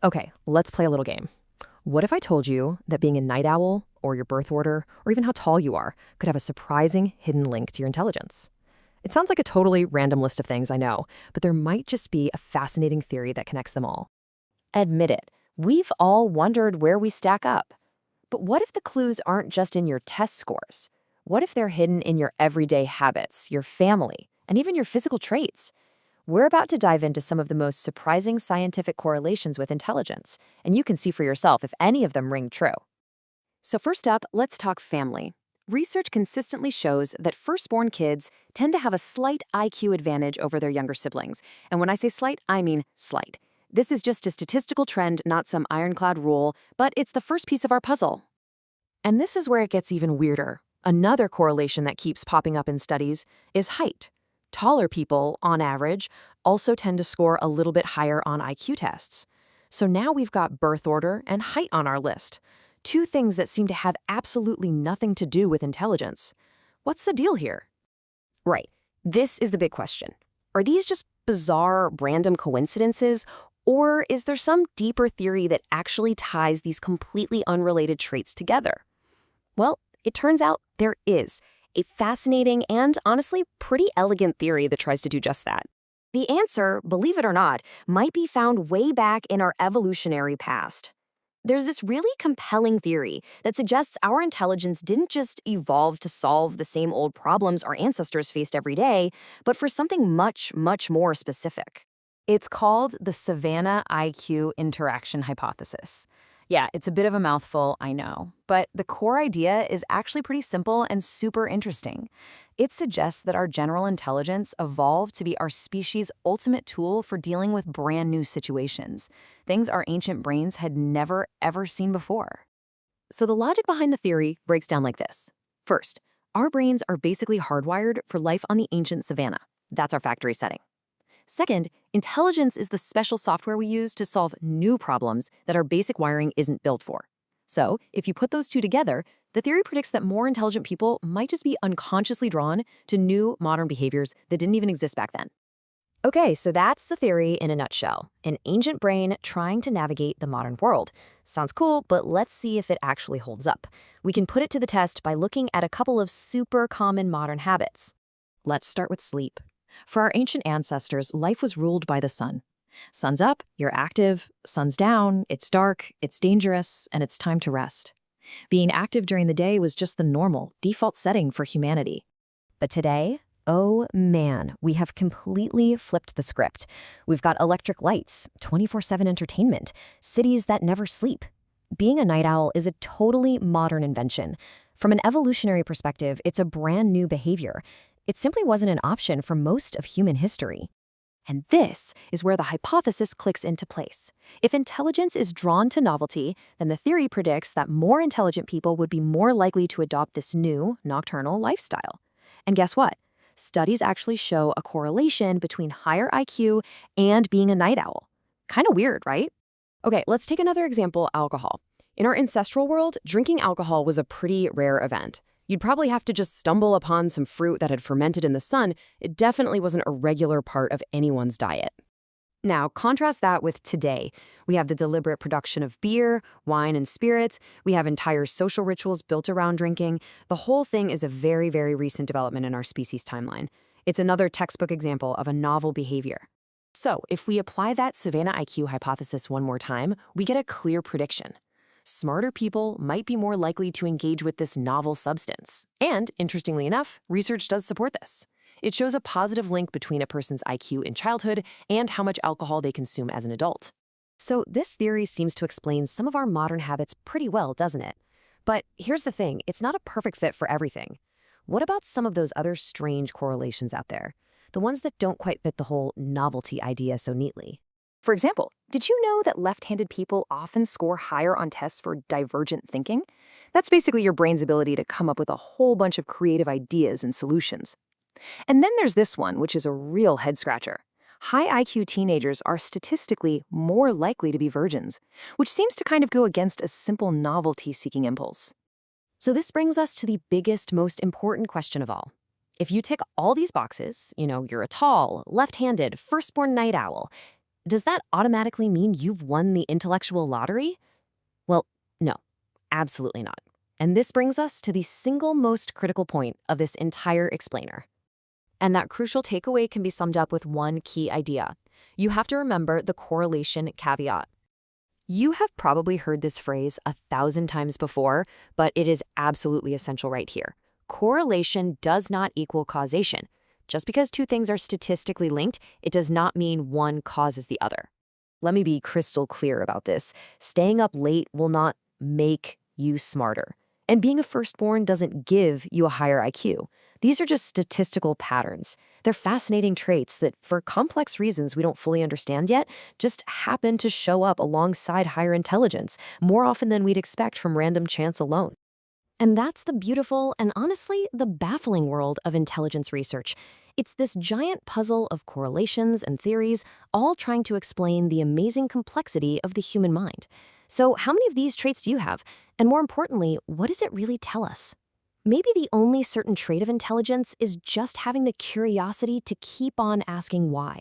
Okay, let's play a little game. What if I told you that being a night owl, or your birth order, or even how tall you are, could have a surprising hidden link to your intelligence? It sounds like a totally random list of things, I know, but there might just be a fascinating theory that connects them all. Admit it, we've all wondered where we stack up. But what if the clues aren't just in your test scores? What if they're hidden in your everyday habits, your family, and even your physical traits? We're about to dive into some of the most surprising scientific correlations with intelligence, and you can see for yourself if any of them ring true. So first up, let's talk family. Research consistently shows that firstborn kids tend to have a slight IQ advantage over their younger siblings. And when I say slight, I mean slight. This is just a statistical trend, not some ironclad rule, but it's the first piece of our puzzle. And this is where it gets even weirder. Another correlation that keeps popping up in studies is height. Taller people, on average, also tend to score a little bit higher on IQ tests. So now we've got birth order and height on our list. Two things that seem to have absolutely nothing to do with intelligence. What's the deal here? Right. This is the big question. Are these just bizarre, random coincidences, or is there some deeper theory that actually ties these completely unrelated traits together? Well, it turns out there is a fascinating and honestly pretty elegant theory that tries to do just that. The answer, believe it or not, might be found way back in our evolutionary past. There's this really compelling theory that suggests our intelligence didn't just evolve to solve the same old problems our ancestors faced every day, but for something much, much more specific. It's called the Savanna-IQ Interaction Hypothesis. Yeah, it's a bit of a mouthful, I know, but the core idea is actually pretty simple and super interesting. It suggests that our general intelligence evolved to be our species' ultimate tool for dealing with brand new situations, things our ancient brains had never, ever seen before. So the logic behind the theory breaks down like this. First, our brains are basically hardwired for life on the ancient savanna. That's our factory setting. Second, intelligence is the special software we use to solve new problems that our basic wiring isn't built for. So, if you put those two together, the theory predicts that more intelligent people might just be unconsciously drawn to new modern behaviors that didn't even exist back then. Okay, so that's the theory in a nutshell. An ancient brain trying to navigate the modern world. Sounds cool, but let's see if it actually holds up. We can put it to the test by looking at a couple of super common modern habits. Let's start with sleep. For our ancient ancestors, life was ruled by the sun. Sun's up, you're active. Sun's down, it's dark, it's dangerous, and it's time to rest. Being active during the day was just the normal, default setting for humanity. But today, oh man, we have completely flipped the script. We've got electric lights, 24/7 entertainment, cities that never sleep. Being a night owl is a totally modern invention. From an evolutionary perspective, it's a brand new behavior. It simply wasn't an option for most of human history. And this is where the hypothesis clicks into place. If intelligence is drawn to novelty, then the theory predicts that more intelligent people would be more likely to adopt this new, nocturnal lifestyle. And guess what? Studies actually show a correlation between higher IQ and being a night owl. Kind of weird, right? Okay, let's take another example, alcohol. In our ancestral world, drinking alcohol was a pretty rare event. You'd probably have to just stumble upon some fruit that had fermented in the sun. It definitely wasn't a regular part of anyone's diet. Now, contrast that with today. We have the deliberate production of beer, wine, and spirits. We have entire social rituals built around drinking. The whole thing is a very, very recent development in our species timeline. It's another textbook example of a novel behavior. So, if we apply that Savanna-IQ hypothesis one more time, we get a clear prediction. Smarter people might be more likely to engage with this novel substance. And, interestingly enough, research does support this. It shows a positive link between a person's IQ in childhood and how much alcohol they consume as an adult. So this theory seems to explain some of our modern habits pretty well, doesn't it? But here's the thing, it's not a perfect fit for everything. What about some of those other strange correlations out there? The ones that don't quite fit the whole novelty idea so neatly. For example, did you know that left-handed people often score higher on tests for divergent thinking? That's basically your brain's ability to come up with a whole bunch of creative ideas and solutions. And then there's this one, which is a real head-scratcher. High IQ teenagers are statistically more likely to be virgins, which seems to kind of go against a simple novelty-seeking impulse. So this brings us to the biggest, most important question of all. If you tick all these boxes, you're a tall, left-handed, firstborn night owl, does that automatically mean you've won the intellectual lottery? Well, no, absolutely not. And this brings us to the single most critical point of this entire explainer. And that crucial takeaway can be summed up with one key idea. You have to remember the correlation caveat. You have probably heard this phrase 1,000 times before, but it is absolutely essential right here. Correlation does not equal causation. Just because two things are statistically linked, it does not mean one causes the other. Let me be crystal clear about this. Staying up late will not make you smarter. And being a firstborn doesn't give you a higher IQ. These are just statistical patterns. They're fascinating traits that, for complex reasons we don't fully understand yet, just happen to show up alongside higher intelligence more often than we'd expect from random chance alone. And that's the beautiful and honestly the baffling world of intelligence research. It's this giant puzzle of correlations and theories, all trying to explain the amazing complexity of the human mind. So how many of these traits do you have? And more importantly, what does it really tell us? Maybe the only certain trait of intelligence is just having the curiosity to keep on asking why.